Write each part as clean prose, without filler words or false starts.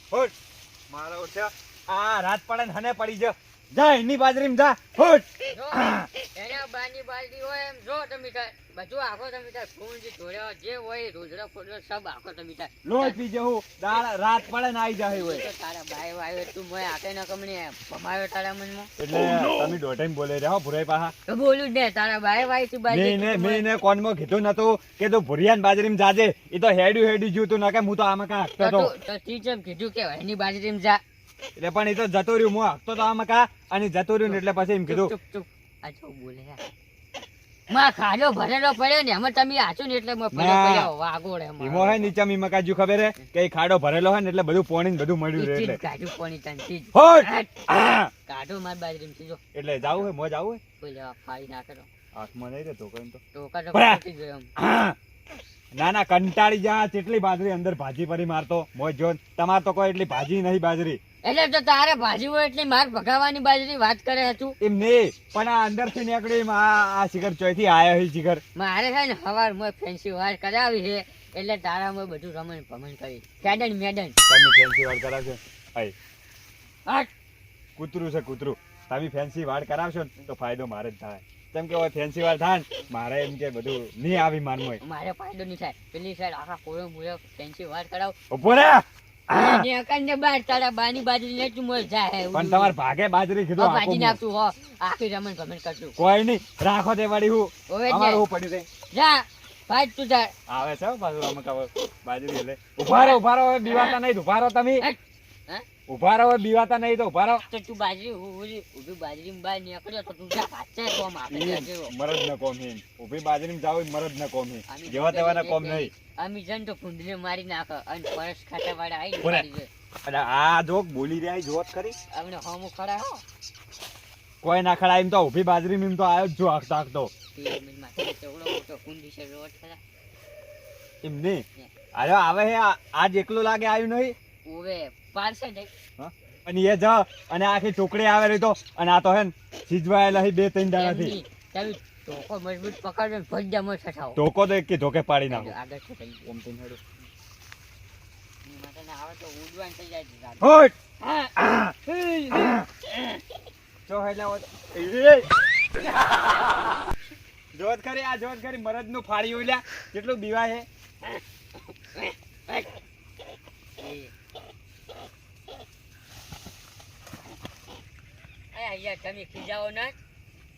Hot મારો છે આ રાત પડે ને હને પડી જા એની બાજરીમાં જા હોટ એના બાની બાલડી હોય એમ જો તમે બધું આખો તમે ફૂંજી ઢોળ્યો જે હોય રોજડા ફોડ્યો સબ આખો તમે લોહી પી જવું દાળ રાત પડે ને આવી જાય હોય તારા ભાઈ વાયો તું મોય આકે ન કમણી ભમાયો તારા મનમાં એટલે તમે દોઢાઈ બોલે રે હો ભુરાઈ પાહા તો બોલું ને તારા ભાઈ વાય તું બાજરી મેને કોનમાં કીધું નતું કે તું ભુરિયાન બાજરીમાં જાજે ઈ તો હેડ્યું જ્યું તું નકે હું તો આમાં કા હકતો તો તી જેમ કીધું કે એની બાજરીમાં જા એટલે પણ ઈ તો જતો રહ્યું હું હકતો તો આમાં કા અને જતો રહ્યું ને એટલે પછી એમ કીધું ચૂપ આ જો બોલે માં ખાડો ભરેલો પડ્યો ને એમાં તમે આચો ને એટલે મેં પડ્યો વાગોડે ઈમો હે નીચે મી મકાજુ ખબર હે કે ઈ ખાડો ભરેલો હે ને એટલે બધું પાણી ને બધું મળ્યું રહે એટલે કાઢું પાણી તંતી હોટ કાઢો માર બાજરીમાં જો એટલે જાવું હે મોજ આવું હે બોલે ફાઈ ના કરો આંખમાં નહીં રહેતો કઈ તો કાઢો પતી ગયો ના ના કંટાળી જા કેટલી બાજરી અંદર ભાજી પરી મારતો મોજ જો તમાર તો કોઈ એટલી ભાજી નહીં બાજરી એટલે તો તારે ભાજી હોય એટલે માર ભગાવાની બાજરી વાત કરે હતું એમ નહીં પણ આ અંદર થી નીકળી આ શિખર ચોથી આયો હે શિખર મારે છે ને હવાર માં ફેન્સી વાર કરાવી છે એટલે તારા માં બધું રમણ ભમણ કરી મેડન મેડન તમે ફેન્સી વાળ કરાવશો આય હટ કૂતરું છે કૂતરું તમે ફેન્સી વાળ કરાવશો ને તો ફાયદો મારે જ થાય કેમ કે હવે ફેન્સી વાળ થાય ને મારે એમ કે બધું નહીં આવી માનમોય મારે ફાયદો નહીં થાય પેલી સાઈડ આખા કોળો મુળો ફેન્સી વાર કરાવ ઉભો રે ને અકંને બાર તારા બાની બાજરી ને તું મોલ જાય પણ તમાર ભાગે બાજરી કીધું ભાજી નાખતું હો આખી રમણ ભમણ કરતું કોઈ નહીં રાખો તે વળી હું હવે અમાર હું પડ્યું છે જા ભાઈ તું જા આવે છે પાછું અમે કહો બાજરી એટલે ઉભા રહો હવે બીવાતા નહીં ઉભા રહો તમે ઉભા રહો બીવાતા નહીં તો ઉભા રહો તો તું બાજરી ઉભી બાજરી બહાર નીકળ્યો તો તું જા પાછે કોમ આપે મરદ ન કોમ હે ઉભી બાજરી જાવ મરદ ન કોમ હે જેવા તેવાના કોમ નહીં આમી જન તો કુંડલે મારી નાખ અને પરસ ખાતા વાળા આઈ મારી દે અરે આ જોક બોલી રહ્યા જોત કરી અમને હોમો ખડા હો કોઈ ના ખડા એમ તો ઉભી બાજરી માં તો આયો જો હાકતા હાકતો એમ નહીં અરે આવે હે આજ એકલો લાગે આવ્યું નહીં ઓવે પારસે દે અને એ જા અને આખી ટુકડી આવે રહી તો અને આ તો હે સિજવાયેલા હી બે ત્રણ દાડાથી તમે ટોકો મજબૂત પકડજો ભજ્જા મત છઠાઓ ટોકો તો એક ધોકે પાડી નાખો આગળ છટાઈ ઓમ તેન હેડો માટે ના આવે તો ઉડવાન થઈ જાય હોટ જો હેલા જોત કરી આ જોત કરી મરદ નું ફાડી ઉલ્યા કેટલું બીવા હે તમે ખીજાવો ના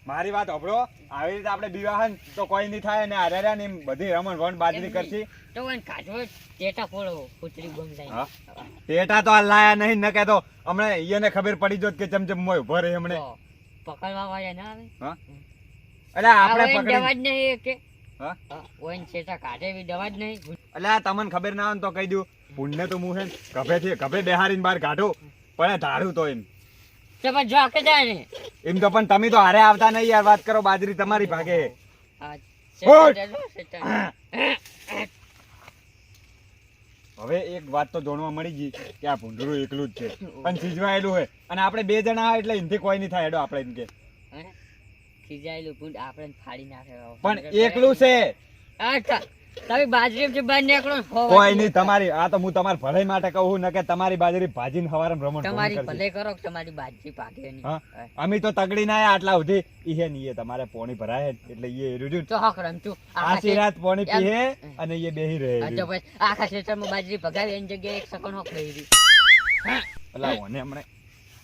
મારી વાત સાંભળો આવી રીતે આપણે બીવાહન તો કોઈ નહીં થાય અને આર્યા ને બધી રમણ વણ બાજરી કરશી તો વન કાઢવો ટેટા ફોડો કૂતરી બંધ જાય ટેટા તો આ લાયા નહીં ન કહેતો હમણે ઈયને ખબર પડી જોત કે ચમચમ મોય ઉભો રહે હમણે પકડવા વાળા ના આવે હા એટલે આપણે પકડી દવા જ નહીં કે હા ઓન છેટા કાઢે એવી દવા જ નહીં એટલે તમને ખબર ના આવે તો કહી દઉં પુણ્ય તો હું હે ગભે બેહારીને બહાર કાઢો પણ ધારું તો એમ તો પણ જો આકે જાય ને એમ તો પણ તમે તો હારે આવતા નહીં યાર વાત કરો બાજરી તમારી ભાગે હવે એક વાત તો જાણવા મળી ગઈ કે આ ભૂંડરું એકલું જ છે પણ ખીજવાયેલું હોય અને આપણે બે જણા આવે એટલે એમથી કોઈ નહીં થાય હેડો આપણે એમ કે ખીજાયેલું ભૂંડ આપણે ફાડી નાખે પણ એકલું છે તમે બાજરી બહાર નીકળો કોઈ નહીં તમારી આ તો હું તમારી ભલાઈ માટે કહું ને કે તમારી બાજરી ભાજીને હવારમ રમણ તમારી ભલે કરો તમારી બાજરી પાકે નહીં અમે તો તગડી ના આટલા સુધી ઈહે નહીં તમારે પોણી ભરાય એટલે ઈએ રૂજુ તો હક રમતું આખી રાત પોણી પીએ અને ઈએ બેહી રહે તો ભાઈ આખા ક્ષેત્રમાં બાજરી ભગાવી એની જગ્યાએ એક સેકન્ડ હોક લઈ દી અલા ઓને હમણે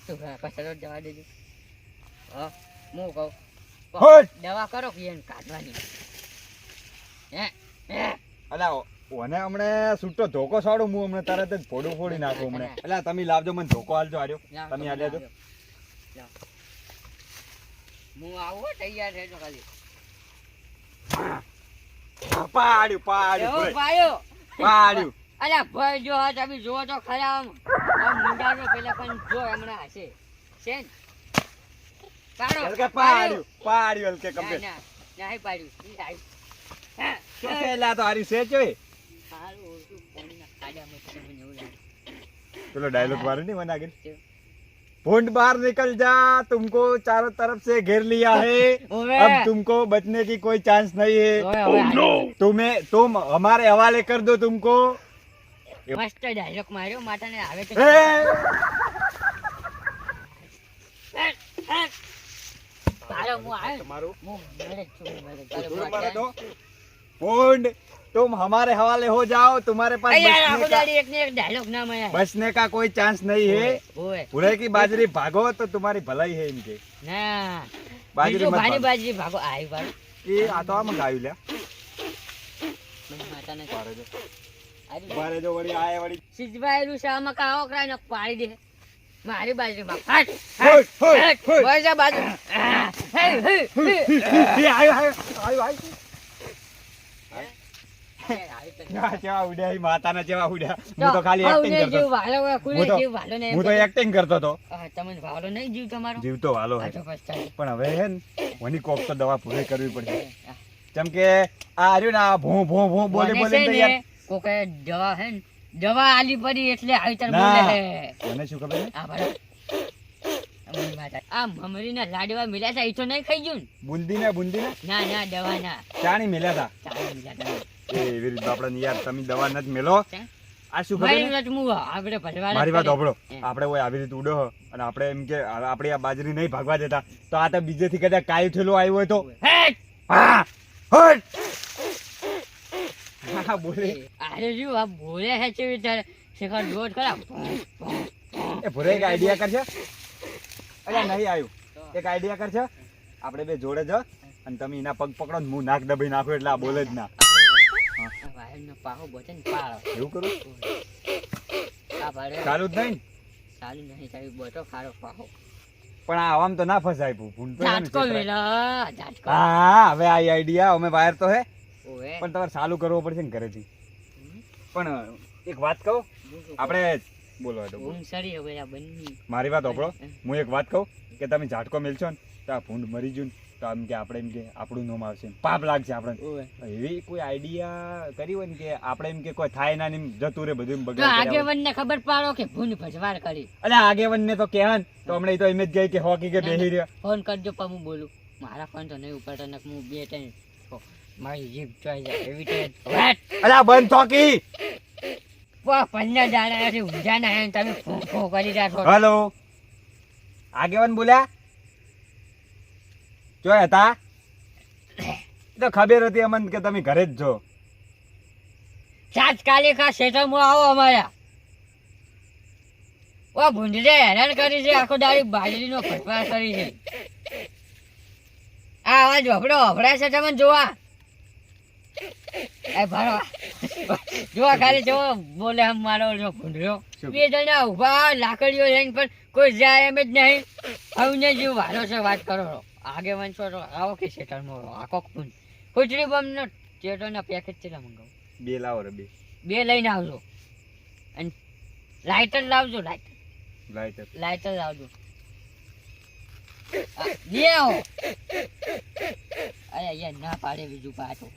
તું કસરો જવા દેજો હા હું કહું દવા કરો કે એને કાઢવાની હે અલા ઓને હમણે છૂટો ધોકો છાડું હું હમણે તરત જ ફોડું ફોડી નાખું હમણે અલા તમે લાવજો મને ધોકો આલજો આર્યો તમે આ લેજો હું આવું તૈયાર રહેજો ખાલી પાડ્યું અલા ભાઈ જો તમે જો તો ખરા આમ મુંડાનો પેલા પણ જો હમણાં હશે છે ને પાડ્યું કે કમ્પ્લીટ નહીં પાડ્યું તો હારી છે ચોય चलो डायलॉग मारो नहीं मना के भूंड बाहर निकल जा तुमको चारों तरफ से घेर लिया है अब तुमको बचने की कोई चांस नहीं है तुम हमारे हवाले कर दो तुमको મસ્ત ડાયલોગ માર્યો માતાને આવે તો એ! તારો હું આવ્યો તમારું હું મેરે છું મેરે તારો ભૂંડરું માતા મારે તો ભૂંડ तुम हमारे हवाले हो जाओ तुम्हारे पास यार बचने आपको का दादी एक ने एक डायलॉग ना मैं बचने का कोई चांस नहीं है ओए पूरे की बाजरी भागो तो तुम्हारी भलाई है इनके ना बाजरी मत भारी भागो। बाजरी भागो आई बार ये आ तो आ मंगाव्યું લ્યા મને માતાને બારે જો આરી બારે જો વળી આય વળી સિજવાયેલું શામાં કાવો કરાય ને પાડી દે મારી બાજરી ભાગ હટ હોય, હોય, હટ હોય. બોલ જા બાજુ હે હે એ આયો કેવા ઉડ્યા ઈ માતાના જેવા ઉડ્યા હું તો ખાલી એક્ટિંગ કરતો જીવ વાલો કુલે હું તો- જીવ વાલો ને હું તો એક્ટિંગ કરતો તો તમને વાલો નહીં જીવ તમારો જીવતો વાલો હે આ તો પછતાય. પણ હવે હે ને ઓની કોક તો દવા પૂરી કરવી પડશે જેમ કે આ રહ્યું ને આ ભૂ ભૂ ભૂ બોલે મને બોલે છે તો ને, યાર કોકે દવા હે ને, દવા આલી પડી એટલે આવી તર ના. બોલે હે મને શું ખબર છે આ બરાબર અમારી વાત આ મમરીના લાડવા મિલ્યા હતા ઈ તો નહીં ખાઈ ગયું ને? બુંદી ને ના ના દવા ના ચાણી મેલ્યા ચાલો મિલ્યા હતા. હતા એ એવી રીતે આપણે યાર તમે દવા નથી મેલો હે? આ શું ખબર મારી છે? વાત મું આપણે ભરવાડા મારી વાત કરે. સાંભળો હે. આપણે ઓય આવી રીતે ઉડો હો અને આપણે એમ કે આપણે આ બાજરી નહીં ભાગવા દેતા તો આ તો બીજેથી કદાચ કાયું થયેલું આવ્યું હોય તો હેટ! હા હટ હા બોલે અરે જો આ બોલે હે ચેવી તારે શેખર દોડ ખરા એ ભૂરે એક આઈડિયા કરશે અરે નહીં આવ્યું એક આઈડિયા કરશે આપણે બે જોડે જ અને તમે એના પગ પકડો ને હું નાક દબાઈ નાખું એટલે આ બોલે જ ના આ વાયરનો પાહો બોચે ને પાળો એવું કરું આ ભાડે ચાલુ જ નહીં ચાલુ નહીં ચાલુ બોટો ખારો પાહો પણ આ આમ તો ના ફસાય ભૂંડ તો એમ ઝાટકો છે. વેલા ઝાટકો હા હવે આ આઈડિયા અમે વાયર તો હે ઓએ પણ તમારે ચાલુ કરવો પડશે ને ઘરેથી પણ એક વાત કહું આપણે બોલો હેડો, બોલો. ઊંઘ સરી હવે આ બંને મારી વાત સાંભળો હું એક વાત કહું કે તમે ઝાટકો મેલશો ને તો આ ભૂંડ મરી ગયું ને તો એમ કે આપણે એમ કે આપણું નામ આવશે પાપ લાગશે આપણે ઓએ એવી કોઈ આઈડિયા કરી હોય ને કે આપણે એમ કે કોઈ થાય ના ને એમ જતું રે બધું એમ તો બગાડ આગેવાનને ખબર પાડો કે ભૂંડ ભજવાર કરી અલે આગેવન ને તો કહેવાય ને તો હમણાં ઈ તો એમ જ ગઈ કે હોકી કે બેહી રહ્યા ફોન કરજો પણ હું બોલું મારા ફોન તો નહીં ઉપાડતો ને હું બે ત્રણ મારી જીભ ચોઈ જાય એવી તો વાત અલે આ બંધ થોકી પંદર દાડા ઊંઝા ના હે ને તમે ફો ફો કરી રહ્યા છો હેલો આગેવન બોલ્યા જોયા હતા ઈ તો ખબર હતી અમને કે તમે ઘરે જ છો સાત કાલે કા શેઠમાં આવો અમારા ઓ ભૂંડરે હેરાન કરી છે આખો દાડી બાજરીનો ફટવાર કરી છે આ અવાજ વફડો વફડાય છે તમને જોવા એ ભાડો જોવા ખાલી જોવો બોલે આમ મારો જો ભૂંડર્યો શું? બે જણા ઉભા લાકડીઓ લઈને પણ કોઈ જાય એમ જ નહીં હવે જેવું વારો છે વાત કરો છો. આગેવાન છો તો આવો કે શેઠમાં આખો ખૂન ખુચડી બમનો ચેટોના પેકેટ ચેલા મંગાવો બે લાવો રે બે બે લઈને આવજો અને લાઇટર લાવજો લાઈટ લાઇટર લાવજો લઈ આવો અરે યાર ના પાડે બીજું પાછું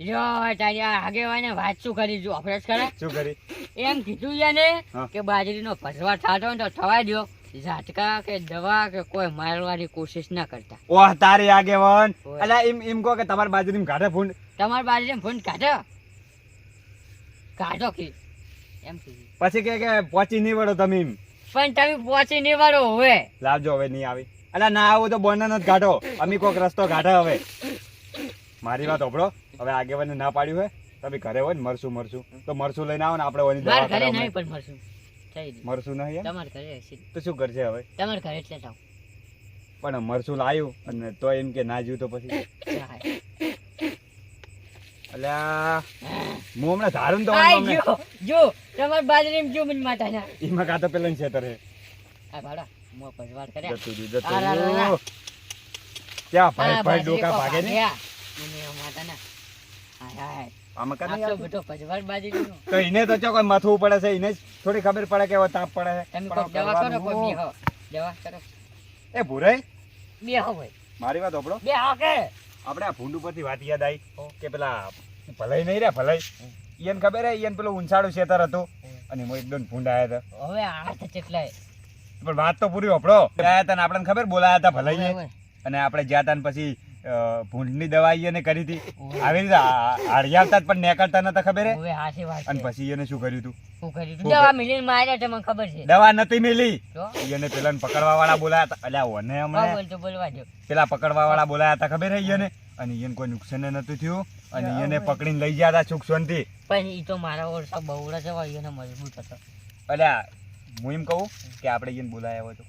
જો તારી આ આગેવાને વાત શું કરી જો અફરેજ કરે શું કરી એમ કીધું યાને હા. કે બાજરીનો ભસવા થાતો ને તો થવા દો ઝાટકા કે દવા કે કોઈ મારવાની કોશિશ ના કરતા ઓહ તારી આગેવન ઓય. અલા એમ કહો કે તમારી બાજરીમાં ગાઢે ફૂંડ તમારી બાજરી ફોન કાઢો કાઢો કે એમ કીધું પછી કે પહોંચી નહીં વળો તમે એમ પણ તમે પહોંચી નહીં વાળો હવે લાવજો હવે નહીં આવી અલા ના આવું તો બોના જ ગાઢો અમે કોક રસ્તો ગાઢે હવે મારી વાત સાંભળો હવે આગેવાને ના પાડ્યું હોય તમે ઘરે હોય ને મરશું તો મરશું લઈને આવો ને આપણે ઓની દવા મારા ઘરે કરાવવા નહીં પણ મળશું થઈ ગયું મરશું નહીં એમ? તમારા ઘરે હશે તો શું કરશે હવે તમારા ઘરે એટલે જાઓ પણ મરશું લાવ્યું અને તો એમ કે ના જીવ તો પછી જાય. અલ્યા હું હમણાં ધારું તો આઈ જો જો તમારી બાજરીમાં જો મને માતાના એમાં કાં તો પેલા છેતર હે આ ભાડા મો પજવાર કર્યા જતું રહ્યું, જતું આ રા રા રા. રહ્યું. ક્યાં ભાઈ આ ભાઈ બાજરી ડોકા કો ભાગે ને ભાગ્યા. મને માતાના હાય હાય આમાં કાં નહીં આટલો આવતું? બધો પજવાર બાજરીનો તો એને તો ચો કોઈ મથવું પડે છે એને જ થોડી ખબર પડે કે હવે તાપ પડે છે તમે પણ કોઈ દવા કરો કોઈ કરવાનું. બેહો દવા કરો એ ભૂરાઈ બેહો ભાઈ મારી વાત સાંભળો બેહો કે આપણે આ ભૂંડ ઉપરથી વાત યાદ આવી કે પેલા ભલાઈ નહીં રે ભલાઈ ઈયન ખબર હે ઈયન પેલું ઊંચાડું શેતર હતું અને એમાં એકદમ ભૂંડ આયા હતા હવે આ તો કેટલાય પણ વાત તો પૂરી હોપડો આયા હતા ને આપણને ખબર બોલાયા હતા ભલાઈએ હવે અને આપણે જ્યાં હતા ને પછી ભૂંડની દવા એને કરી હતી આવી રીતે હળિયાવતા જ પણ નેકળતા નતા ખબર હે ઓવે હાચી વાત અને છે. પછી એને શું કર્યું તું શું કર્યું તું? દવા મિલીને માર્યા છે મને ખબર છે. દવા નથી મેલી તો એને પેલા પકડવા વાળા બોલાયા હતા અલ્યા ઓને હા હમણાં બોલ તો બોલવા દો. પેલા પકડવા વાળા બોલાયા હતા ખબર હે એને અને એને કોઈ નુકસાન નતું થયું અને એને પકડીને લઈ ગયા હતા સુખ શાંતિ પણ ઈ તો મારા ઓળખા બહુડા છે ભાઈ એને મજબૂત હતો. અલ્યા હું એમ કહું કે આપણે એને બોલાયા હોય તો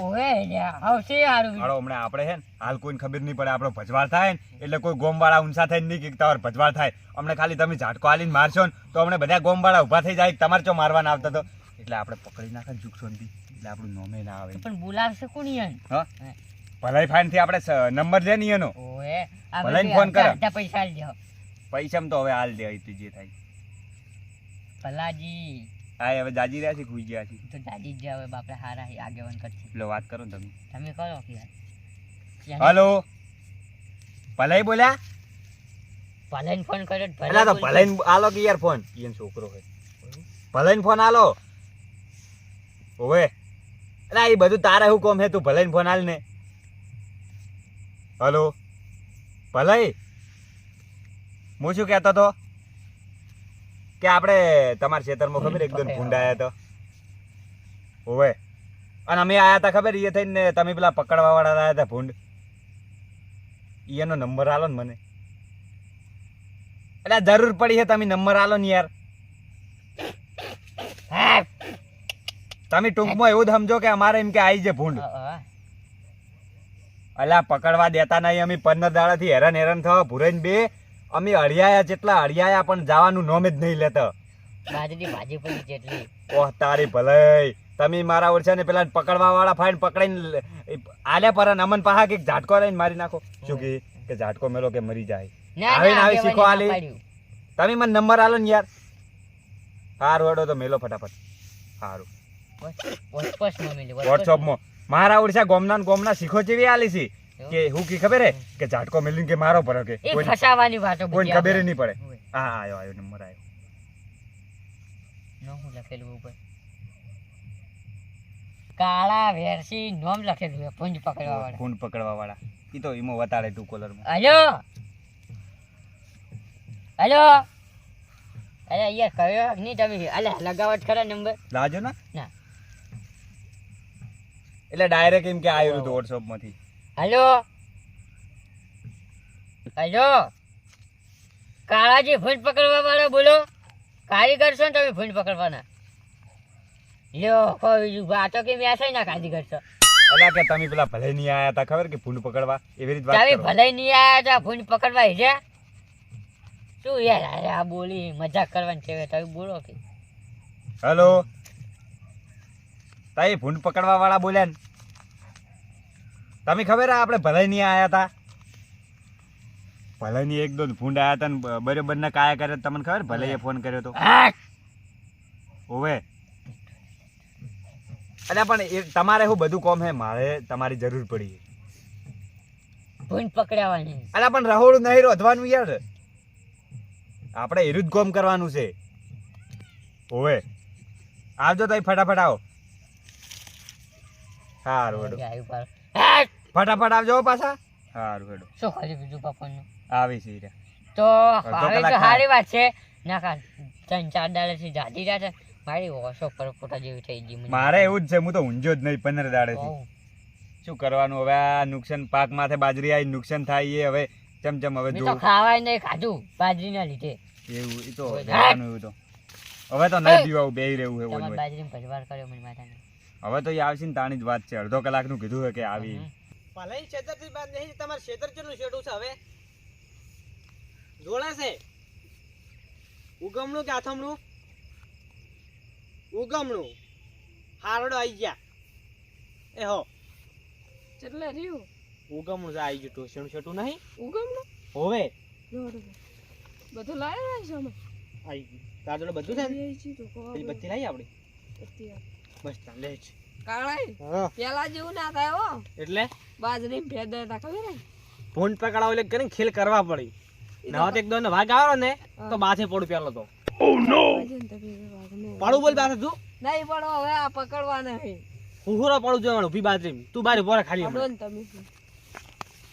ઓવે લ્યા આવશે હારું. હાલો હમણાં આપણે હે ને હાલ કોઈને ખબર નહીં પડે આપણો ભજવાળ થાય ને એટલે કોઈ ગોમવાળા ઊંચા થઈને નહીં કે તમારે ભજવાળ થાય હમણાં ખાલી તમે ઝાટકો આલીને મારશો ને તો હમણાં બધા ગોમવાળા ઊભા થઈ જાય કે તમારે ચો મારવાના આવતા તો એટલે આપણે પકડી નાખે સુખ શાંતિ એટલે આપણું નોમે ના આવે પણ બોલાવશે કોણ ઈયન? હા ભલાઈ ફાઈન થી આપણે નંબર લે ને એનો ઓવે ભલાઈને ફોન કરો. અડધા પૈસા આલજો. પૈસામાં તો હવે હાલ દે તું જે થાય ભલાજી હા હવે જાજી રહ્યા છે ખુઈ ગયા છે તો દાદી જ હવે બાપરે હારા આગેવાન કરશે. એટલે વાત કરો ને તમે તમે કરો કે યાર. હલો ભલાઈ બોલ્યા ભલાઈને ફોન કર્યો તો એટલે તો બોલજો. ભલાઈ આલો કે યાર ફોન ઈયન છોકરો હોય ભલાઈ ફોન આલો ઓવે એટલે એ બધું તારે શું કોમ હે તું ભલાઈ ફોન આલ ને હલો ભલાઈ હું શું કહેતો તો કે આપણે તમારા ખેતરમાં ખબર એકદમ ભૂંડ આયા તો ઓવે અને અમે આયા હતા ખબર એ થઈને તમે પેલા પકડવા વાળા આયા હતા ભૂંડ એનો નંબર આલો ને મને એટલે જરૂર પડી છે તમે નંબર આલો ને યાર હા. તમે ટૂંકમાં એવું જ સમજો કે અમારે એમ કે આવી છે ભૂંડ અલ્યા પકડવા દેતા નહીં અમે 15 દાડાથી હેરાન થવા ભૂરાઈને બે અમે હળિયાયા જેટલા હળિયાયા પણ જવાનું નોમ જ નહીં લેતા બાજરી ભાજી પડી જેટલી. ઓહ તારી ભલાઈ તમે મારા ઓળછા ને પેલા પકડવા વાળા ફાઈન પકડીને આલ્યા પર અમન પાહા કે ઝાટકો લઈને મારી નાખો શું કે ઝાટકો મેલો કે મરી જાય ના આવે ને ના આવે શીખો આગેવાને ના આલી. પાડ્યું. તમે મને નંબર આલો ને યાર હારું હેડો તો મેલો ફટાફટ હારું વોટ્સઅપમાં મેલી, વોટ્સઅપમાં મારા ઓળછા ગોમના શીખો જેવી આલી છે કે હું કી ખબર હે કે ઝાટકો મેલીને કે મારો પર કે એ ફસાવાની વાતો કોઈ બધી ખબર આપણે. નહીં પડે ઓવે. હા આયો નંબર આયો નામ હું લખેલું ઉપર કાળા વેરસી નામ લખેલું છે પુંજ પકડવા વાળા. ફોન પકડવા વાળા ઈ તો ઈમો વતાડે ટુ કોલરમાં હેલો હેલો અરે યાર કયો નહીં તમે અલે લગાવટ ખરા નંબર લાજો ને ના. એટલે ડાયરેક્ટ એમ કે આવ્યું હતું વોટ્સઅપ માંથી હેલો હેલો કાળાજી ફૂંડ પકડવા વાળા બોલો કારીગર છો ને તમે ફૂંડ પકડવાના લ્યો કોઈ વાતો કે મેસે ના કારીગર છો અલા કે તમે પેલા ભલે નહીં આયા હતા ખબર કે ફૂંડ પકડવા એવી રીતે વાત તમે કરો ભલે નહીં આયા હતા ફૂંડ પકડવા છે શું યાર અરે આ બોલી મજાક કરવાની છે તમે બોલો કે હેલો તાઈ ફૂંડ પકડવા વાળા બોલ્યા ને તમે ખબર હે આપણે ભલે નહીં આયા હતા ભલે ની એક દો ફૂંડ આયા હતા ને બરોબર ના કાયા કરે તમને ખબર ભલે એ ફોન કર્યો તો હા ઓવે અલ્યા પણ એ તમારે શું બધું કોમ હે મારે તમારી જરૂર પડી ફૂંડ પકડવાની અલ્યા પણ રહોડું નહીં રોધવાનું યાર આપણે એરું જ કોમ કરવાનું છે ઓવે આવજો તો ફટાફટ આવો હારું હેડો આવ્યું પાછું. હા, ફટાફટ આવજો હો પાછા હારું હેડો શું કર્યું બીજું પપ્પાનું આવી છે ઈ રહ્યા. તો અડધો હવે કલાક તો સારી વાત છે ના કા 3-4 દાડાથી જાડી રહ્યા છે મારી ઓછો પરપોટા જેવી થઈ ગઈ મને. મારે એવું જ છે હું તો ઊંઝો જ નહીં 15 દાડેથી બહુ. શું કરવાનું હવે આ નુકસાન પાક માથે બાજરી આવી નુકસાન થાય એ હવે ચમચમ હવે મેં જો તો ખાવાય નહીં ખાધું બાજરીના લીધે એવું ઈ તો ઓય. રહેવાનું એવું તો હવે તો નહીં દીવાવું બેહી રહેવું છે તમારે ઓય. બાજરીનો ભજવાર કર્યો મને માતાને. હવે તો એ આવશે ને તાણી જ વાત છે અડધો કલાકનું કીધું છે કે આવી ભલાઈ છેતરથી બાદ નહીં તમારે છેતર કેટલું છેટું છે હવે જોડા છે ઉગમણું કે આથમણું ઉગમણું હારડો આવી ગયા એ હો એટલે રહ્યું ઉગમણું આવી ગયું ટોસણ છેટું નહીં ઉગમનું હોવે બધું લાવ્યા છે અમે આવી ગયું તાર જોડે બધું છે ને લઈ છીએ તો કહો પેલી બત્તી લાવી આપડી અત્યારે. બસ તાર લે છે કાળાઈ હા પેલા જેવું ના થાય હો એટલે બાજરી ભેદ હતા ખબર હે? ફોન પકડાવ એટલે કરીને ખેલ કરવા પડી ના તો એક દો ભાગ આવ્યો ને તો બાથે પડું પેલો તો બાજરી ને તકલીફ વાગ નહીં. પાડું બોલ બાથે તું નહીં પડો હવે આ પકડવા નહીં હું હુરો પાડું જોવાનું ઊભી બાજરી તું બારી બોરે ખાલી પડો હમણાં. ને તમે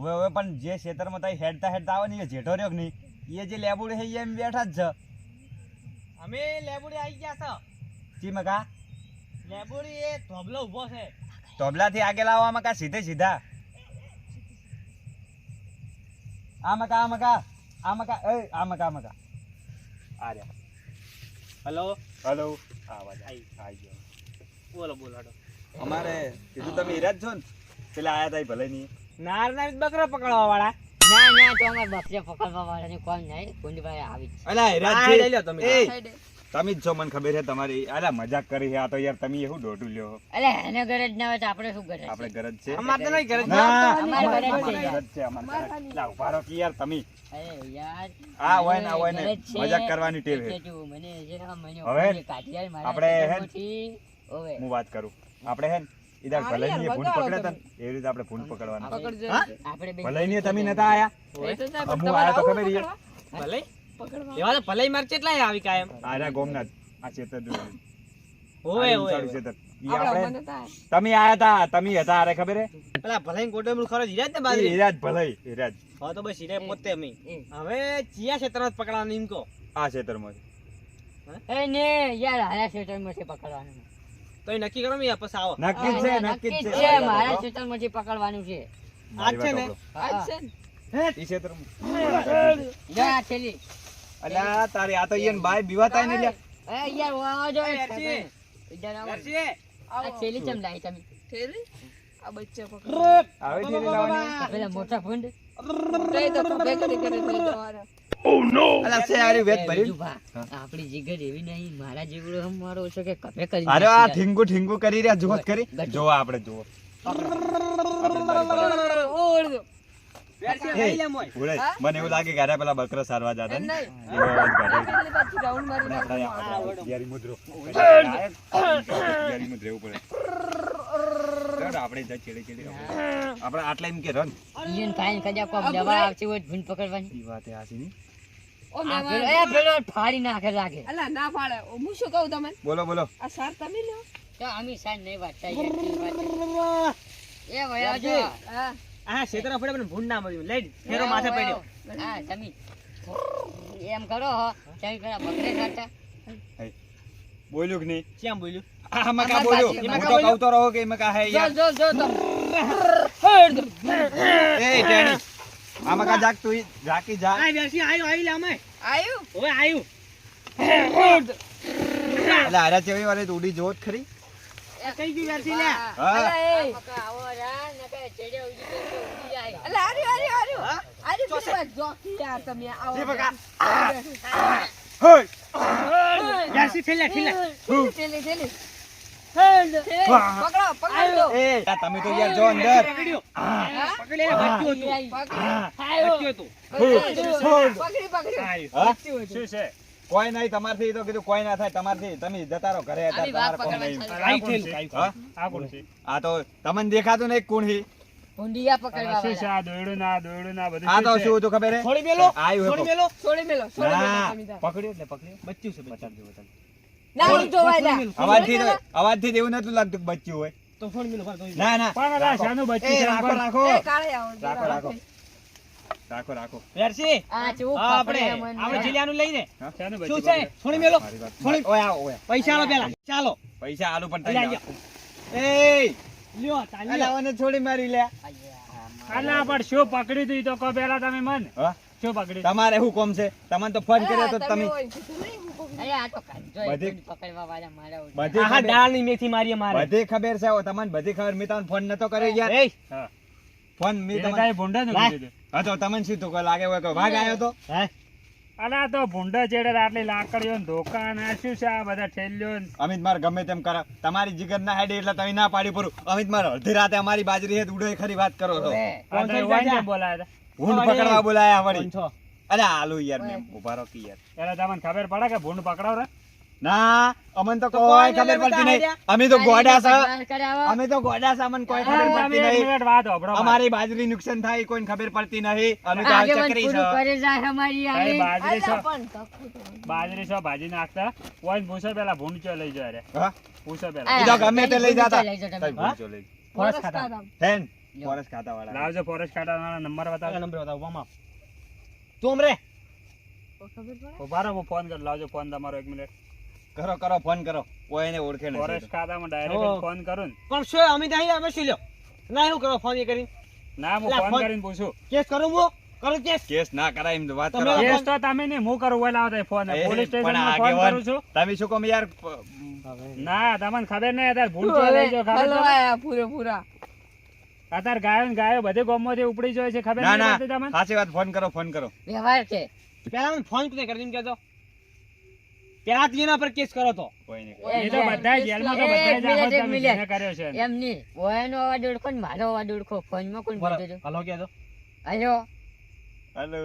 હવે હવે પણ જે ખેતરમાં તાઈ હેડતા હેડતા આવે ને એ જેઠો રહ્યો કે નહીં એ જે લેબુડી છે એ એમ બેઠા જ છે અમે લેબુડી આવી ગયા છો ચી મકા લેબુડી એ ધોબલો ઊભો છે તબલાથી આગળ આવવામાં કા સીધે સીધા આ મકા આ મકા આ મકા એ આ મકા આ મકા આ રહ્યા હલો હલો આવાજ આવી ગયો બોલો બોલો હાડો. અમારે કીધું તમે હીરા જ છો ને પેલા આયા તા ભલે નહીં નાર નાર બકરા પકડવા વાળા ના ના તો અમારે બકરે પકડવા વાળાની કોણ નહીં કુંડભાઈ આવી જ છે. અલા હીરા આ જ લઈ લો તમે. એ સાઈડે. તમે જ છો મને ખબર છે તમારી અલા મજાક કરી છે આ તો યાર તમે એવું દોઢું લ્યો અલે એને ઘરે જ ના હોય તો આપણે શું કરે આપણે ઘર જ છે અમારે તો નહીં ઘરે જ. ના અમારે ઘરે જ છે ઘર જ છે અમારે ઘર જ. લા ઉભા રહો કે યાર તમે અરે યાર આ હોય ને આ હોય ને ઘરે જ છે. મજાક કરવાની ટેવ છે એટલે તું મને જે આ મને હવે ઓલી કાઢી આલ મારા આપણે હે ને- ખેતરમાંથી. ઓવે હું વાત કરું આપણે હે ને ઈદાર હા ભલે યાર, ની ભૂંડ બગાડો પકડ્યા તા તમે. ને એવી રીતે આપણે ભૂંડ પકડવાના પકડજો. હા? આપણે બે ભલે ની તમે નતા આયા એ તો સાહેબ, હું તમારે આયા તો આવું ખબર છે. પકડવા? ભલે પકડવા. એવા તો ભલે માર કેટલાય આવી કાયમ આર્યા ગોમના જ. આ ચેતર જો ઓય ઓય ચેતર ઈ આપણે આપણે મને થાય. તમે આયા તા તમે હતા આરે ખબર હે પેલા ભલે ગોટે મૂળ ખરો જીરાજ ને ઈ બાજરી હીરા જ ભલે હીરા જ હા તો બસ હીરે પોતે અમે એ. હવે ચિયા ક્ષેત્રમાં જ પકડવાનું એમ કહો આ ચેતરમાં એ ને યાર હારા ખેતરમાંથી પકડવાનું તો એ નક્કી કરો મેં પછી આવો નક્કી જ છે હા, નક્કી જ જ છે છે મારા ખેતરમાંથી પકડવાનું છે આજ છે ને આજ છે ને? ઈ ચેતરમાં જો આ થેલી. અલા તારી આ તો ઈયન બાય બીવાતા ને લ્યા એ યાર વાવા જો એ યારસી. ઇધર આવો. દર્શી, આ આવો. થેલી ચમ લાવી તમે થેલી? આ બચ્ચા પકડ. આવે છે લાવવાની પેલા મોટા ફૂંડ તે તો ખભે કરી કરી થઈ જવાના. અલા સે આરી વેત ભરી જુભા, આપણી જીગર એવી નહીં મારા જેવડો હમ મારો ઓછો કે કપે કરી અરે આ નાખી. ઠીંગુ ઠીંગુ કરી રહ્યા જોત કરી ગજુ. જોવા આપણે જોવો ઓળ દો. દર્શી, એ, લઈ લે મોય. ઉડે. હા? મને એવું લાગે કે આરે પેલા બકરા સારવા જતા એમ ને નહીં. એવો અવાજ કાઢે. પેલી પાછી રાઉન્ડ મારી નાખો. આપણે યારી મુદ્રો યારી મુદ્રો એવું પડે ચાલ આપણે જા ચેડે ચેડે આપણે આટલા એમ કે રન ઈયન ખાઈને કદાચ કોક દવા આવતી હોય તો ભૂંડ પકડવાની ઈ વાત એ હાસી ની ઓ આ મહેમાન. પેલો- એ પેલો ફાડી નાખે લાગે અલા ના ફાડે. ઓ, હું શું કહું તમને? બોલો બોલો આ સાર તમે લ્યો. તો અમે સાંજ નહીં વાંચતા યાર, કેવી વાત છે. એ વયા જો હા. આ ક્ષેત્રમાં પડે પણ ભૂંડ ના મળ્યું લઈ જ. ફેરો માથે પડ્યો હા તમે એમ કરો હો તમે પેલા બકરે ખાતા બોલ્યું કે નહીં કેમ બોલ્યું આ મકા અમાર બોલ્યો પાસે- હું તો કહું તો રહો કે મકા હે જો યાર જો જો તમે એ ટેણી આ મકા જાગ તું ઈ જાકી જા આ દર્શી આયો આવી લે અમે આયું? ઓય આયું એટલે આરા ચેવી વાળી તો ઉડી જોત ખરી કઈ ગયું દર્શી લે હા અલા એ. મકા આવો રા નકે ચેડે ઉડી ગયો તો ઉડી જાય અલા આર્યું, આર્યું, આર્યું. આર્યું પેલી વાત જોકી યાર તમે આવો. જી બકા. હોય દર્શી છેલ્લે છેલ્લે થેલી, થેલી, થેલી. થેલી. પકડો, પકડો. એ આ તમે તો યાર જો અંદર પકડ્યો હા? પકડી લે બચ્યું હતું પકડી. બચ્યું હતું પકડી, પકડી. હા શું છે કોઈ નહીં તમારથી તો કીધું કોઈ ના થાય તમારથી તમે જતા રહો ઘરે આવી વાત તમારે કોણ નહીં. પકડવાની કાઈ થયેલું કાઈ હા? આ તો તમને દેખાતું નહીં કોણ હી ઊંડિયા પકડવા વાળા આ તો શું હતું ખબર હે થોડી મેલો આયુ હે થોડી મેલો છોડી મેલો, છોડી મેલો ના તમે તાર. પકડ્યું એટલે પકડ્યું બચ્યું છે બચ્યું ના, હું જોવાય જા. અવાજથી એવું નતું લાગતું કે બચ્ચું હોય તો ફોન મેલો ફોન કરી ના ના રાખો રાખો એ કાળે આવો, જરા રાખો, રાખો. રાખે. રાખો રાખો દર્શી આ ચૂપ હા, આપણે પકડે મને. આપણે જિલ્લાનું લઈને હા? શું છે થોડી મેલો મારી વાત થોડી- ઓય આવો ઓય પૈસા આલો પેલા ચાલો પૈસા આલુ પણ અલ્યા, તઈ એ લ્યો ચાલ્યો અલાવાને છોડી મારી લે હા? તમારે શું કોમ છે તમને તો ફોન કર્યો તો અલા, તમે હોય કીધું નહીં, હું કહું. અરે આ તો કાંજો બધી- ઊંડ પકડવા વાળા મારા ઊંડ. બધી આહા ખબર- દાળની મેથી મારી મારે બધી ખબર છે હવે તમને બધી ખબર મેં તમને ફોન નતો કર્યો યાર એય, ફોન મેં તમને હા તો તમને શું તો લાગે હોય કે વાઘ આવ્યો તો હે અલા તો ભૂંડા ચેડે આટલી લાકડીઓ ને ધોકા ને આ શું છે આ બધા ઠેલ્યો ને અમિત મારે ગમે તેમ કરો તમારી જીગર ના હેડી એટલે તમે ના પાડી પૂરું અમિત મારે અડધી રાતે અમારી બાજરી હે ઉડે ખરી વાત કરો છો ઓવે. આ તો એવા ને બોલાયા ઊંડ પકડવા બોલાયા વળી પાંચસો. અરે આલુ યાર મેં ઉભા રહો કી યાર એટલે તમને ખબર પડે કે ભૂંડ પકડાવ રે ના અમન તો તો કોઈ કોઈને ખબર બધા પડતી નહીં આઈડિયા? અમે તો ગોડા છે બહાર કરાવો. અમે તો ગોડા છે અમને કોઈ હા, ખબર તમે પડતી એક નહીં મિનિટ વાત હોભળો મારી. અમારી બાજરી નુકસાન થાય કોઈને ખબર પડતી નહીં અમે તો આગેવાન ચકરી પૂરું છે કરી જાય અમારી ભાઈ, આલી. બાજરી અલા, છો પણ તકું તો. બાજરી છો ભાજી નાખતા કોઈ પૂછો પેલા ભૂંડ ચો લઈ જાય રે હા? પૂછો આ પેલા ઈ તો ગમે તે લઈ ભૂંડ જતા લઈ જાઓ તમે. તઈ ભૂંડ ચો લઈ. ફોરસ ફોરસ ખાતા. ખાતા. હેન ફોરેસ્ટ ખાતા વાળા લાવજો ફોરેસ્ટ કાંટાવાળા નંબર બતાવો. નંબર બતાવો મામા તું હમરે ખબર પડે ઉભા રહો, હું ફોન કરું. લાવજો ફોન તમારો 1 મિનિટ. કરો ફોન કરો કોઈ એને ઓળખે નથી ફોરેસ્ટ ખાતામાં ઓ. ડાયરેક્ટ ફોન કરું ને. પણ શું અમે નહીં અમે શું લ્યો ના એવું કરો ફોન એ કરી ના, હું લા, ફોન ફોન. કરીને પૂછું. કેસ કરું હું કરું કેસ કેસ ના કરાય એમ તો વાત તમે કરો લોકો- કેસ તો તમે નહીં, હું કરું. ઓય લાવો તારી ફોન. એ, પોલીસ પણ સ્ટેશનમાં ફોન આગેવાન. કરું છું. તમે શું કહો યાર ના, તમને ખબર નહીં. અત્યારે ભૂલ ચોય થઈ ગયો, ખબર છે? હલવાયા પૂરેપૂરા. અત્યારે ગાયો ને ગાયો બધી ગામમાંથી ઉપડી જાય છે, ખબર ના નહીં ના પડતી તમને? સાચી વાત ફોન કરો વ્યવહાર છે. પેલા મને ફોન કરી કરીને કહેતો પેલા જ એના પર કેસ કરો તો કોઈ નહીં એ તો બધાય જેલમાં તો એક બધાય જ મિનિટ, આખો એક તમે મિનિટ. જેને કર્યો છે. એમ નહીં, ઓયાનો અવાજ ઓળખો ને મારો અવાજ ઓળખો. ફોનમાં કોણ બોલતો હતો? હલો કહેતો હલો, હેલો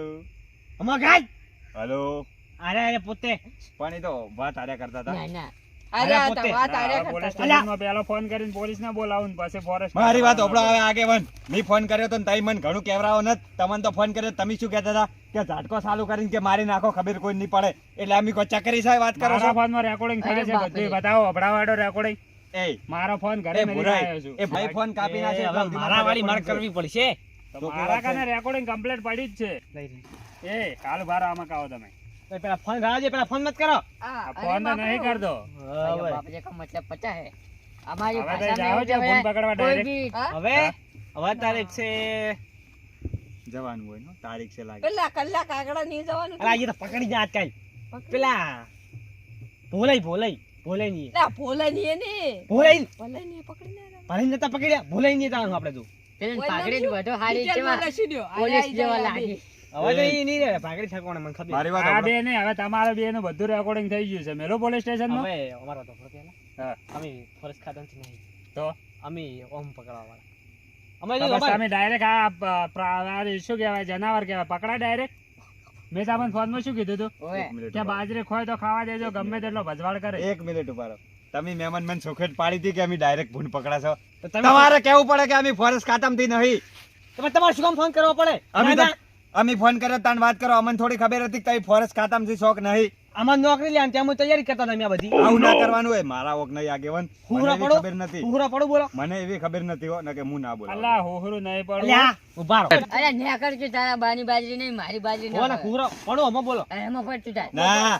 અમાર ગાય હેલો અરે અરે પોતે પણ એ તો વાત આર્યા કરતા હતા ના ના, અરે આ પોતે. તો વાત ના, આર્યા હવે પોલીસ કરતા. સ્ટેશનમાં પહેલો ફોન કરીને પોલીસને બોલાવું ને પછી ફોરેસ્ટ મારી વાત ઓપડો આવે આગેવાન મી ફોન કર્યો તો ને તઈ મને ઘણું કેવરાવો નત તમને તો ફોન કર્યો તમે શું કહેતા હતા કે ઝાટકો ચાલુ કરીને કે મારી નાખો ખબર કોઈ નહીં પડે એટલે અમે કોઈ ચકરી સાહેબ વાત કરો છો મારા ફોનમાં રેકોર્ડિંગ થાય છે અરે બાપ બધું. રે. બતાવો અભડાવાળો રેકોર્ડિંગ. એ મારો ફોન ઘરે એ મેલી ભુરાઈ આવ્યો છું. એ ભાઈ ફોન કાપી નાખે હવે મારા વાળી માર કરવી પડશે તો મારા કાને રેકોર્ડિંગ કમ્પ્લીટ પડી જ છે. એ કાલ ભારો આમાં કાવો તમે. તો પેલા ફોન ગાળા દે પેલા ફોન મત કરો આ, આ અરે ફોન તો બાપા. નહીં કરતો. ભાઈઓ બાપ રે કા મતલબ પચા હે. અમારી હવે તો ભાષામાં જાઓ એવું છો ફોન કહેવાય, પકડવા કોઈ direct. બી હા? હવે હવે તારીખ છે જવાનું હોય નો તારીખ છે લાગે પેલા કલાક આગળ નહીં જવાનું અરે આ તો પકડી જા આજકાલ પેલા ભોલાઈ નહીં લા, ભોલા નહીં એને. ભોલાઈ ભોલા નહીં પકડીને આવ્યા. ભલે નતા પકડ્યા ભોલાઈ નહીં જવાનું આપણે તો પેલી ઓય પાઘડી નામ બધો હારી છે ડિટેલમાં લખી દ્યો. અરે પોલીસ આઈ જેવા જાય આ લાગી. હવે તો ઈ નહીં રે ભાગડી ઠકવાના મને ખબર મારી વાત આ ઓપડો બે ને હવે તમારે બે નું બધું રેકોર્ડિંગ થઈ ગયું છે. મેલો પોલીસ સ્ટેશનમાં. હવે અમારો તો પેલા હા. અમે ફોરેસ્ટ ખાતામાંથી નહીં તો અમે ઓમ પકડવા વાળા અમે તો જો બસ તમે ડાયરેક્ટ આ શું કહેવાય જનાવર કહેવાય પકડાય ડાયરેક્ટ. મેં તમને ફોનમાં શું કીધું હતું ઓય એક મિનિટ કે ઉભા રહો. બાજરી ખોય તો ખાવા દેજો, ગમે તેટલો ભજવાડ કરે. એક મિનિટ ઉભા રહો. તમે મહેમાન મને સોખેટ પાડી હતી કે અમે ડાયરેક્ટ ભૂંડ પકડાશો તો તમે તમારે કેવું પડે કે અમે ફોરેસ્ટ ખાતામાંથી નહીં તમે તમારે શું કામ ફોન કરવો પડે અમે ના, તો અમે ફોન કર્યો તાન વાત કરો અમને થોડી ખબર હતી કે તમે ફોરેસ્ટ ખાતામાંથી શોખ નહીં આમાં નોકરી લે ત્યાં અમે તૈયારી કરતા હતા અમે આ બધી આવું ના કરવાનું હોય મારા ઓક નહીં આગેવાન મને હુંરા એવી પડો ખબર નથી હુંરા પડો બોલો મને એવી ખબર નથી હો ને કે હું ના બોલું અલ્લા હોહરું નહીં પડવું. અલ્યા ઉભા રહો અરે નેકર તું તારા બાની બાજરી નહીં, મારી બાજરી ના બોલો હોય. હુંરા પડો અમે બોલો અરે એમાં પણ તું તાર. ના હા?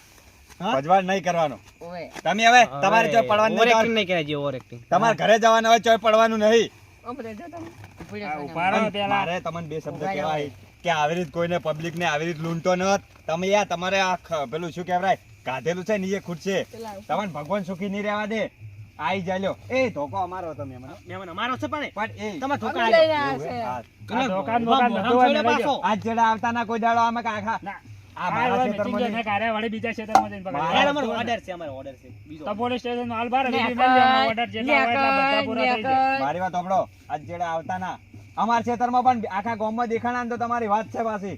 ભજવાડ નહીં કરવાનો ઓય તમે હવે તમારે જો પડવાનું ઓવર નહીં એક્ટિંગ નહીં કરાય ઓવર એક્ટિંગ તમારે ઘરે જવાનું હોય ચોય પડવાનું નહીં અમરે જો તમે. ઉપડે આ કોને. ઉભા રહો પેલા. મારે તમને બે શબ્દ ઉભા રહો. કહેવાય કે આવી રીત કોઈને પબ્લિક ને આવી રીત લૂંટો ન તમે યાર તમારે આ પેલું શું કહેવાય કાઢેલું છે ને એ ખુદ છે પેલા તમને ભગવાન સુખી નહીં રહેવા દે આઈ જાલ્યો એ ધોકો અમારો હતો મહેમાન મહેમાન અમારો છે પણ પણ એ તમે અમે ઠોકા લઈને એવું આવ્યા હે? છે. હા. આ દોકાન બોકાન બધું હોય ને લઈ જાઓ. આજ જેડા આવતા ના કોઈ દાડો આમાં કાખા ના. આ આ મારા હવે ખેતરમાં મિટિંગ નહીં. છે, કારે વળી બીજા ક્ષેત્રમાં જઈને પકડી. મારા અમારો ઓર્ડર છે અમારો ઓર્ડર છે બીજો તો પોલીસ સ્ટેશન હાલ બાર નેકર, ઓર્ડર જેટલા હોય એટલા બધા પૂરા થઈ જાય. નેકર. મારી વાત સાંભળો આજ જેડા આવતા ના અમારા ખેતરમાં પણ આખા ગામમાં દેખાણા ને તો તમારી વાત છે પાછી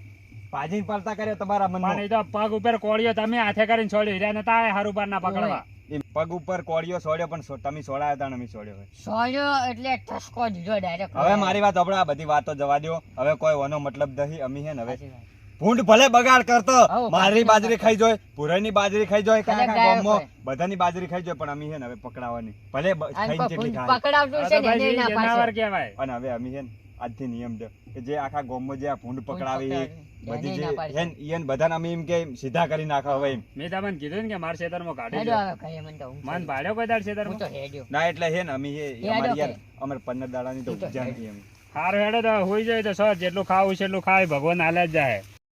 ભાજીને પડતા કર્યો તમારા પણ મનમાં એ તો પગ ઉપર કોળિયો તમે હાથે કરીને છોડ્યો હીરા નતા આયા હારું બાર ના પકડવા. એ પગ ઉપર કોળિયો છોડ્યો પણ તમે છોડાયો હતા ને અમે છોડ્યો હોય. સોળ્યો એટલે ઠસકો દીધો direct. હવે મારી વાત સાંભળો આ બધી વાતો જવા દ્યો હવે કોઈ વાનો મતલબ નહીં અમે હે ને હવે સાચી વાત. ભૂંડ ભલે બગાડ કરતો હઉ, મારી બાજરી બાજરી ખાઈ જોય પુરાની બાજરી ખાઈ જોય ભલે કાકા ગાયો ગામમાં ખાય. બધાની બાજરી ખાઈ જોય પણ અમે હે ને હવે પકડાવાની ભલે આને ખાઈને કોઈ જેટલી ભૂંડ ખાય પકડાવતું આ છે તો ને ભાઈ એને ના જનાવર પાડશે. કહેવાય. અને હવે અમે હે ને આજથી નિયમ છે કે જે આખા ગામમાં જે આ ભૂંડ પકડાવી પકડાવે, બધી એને જે ના પાડશે. હે ને ઈયન બધાને અમે એમ કે સીધા કરી નાખો હવે એમ મેં તમને કીધું ને કે મારા ક્ષેત્રમાં કાઢી હેડો દો. હવે ઘરે મને તો ઊંઘ મન આવી. ભાડ્યો કોઈ દાડ હું ક્ષેત્રમાં. તો હેડ્યો. ના એટલે હે ને અમે હે યાદ અમારી યાર રાખે. અમારે 15 દાડાની તો હું તો ઉજાણ હતી અમે હારું હેડો તો હોઈ જાય તો સર જેટલું ખાવું છે એટલું ખાય ભગવાન હાલે જ જાય.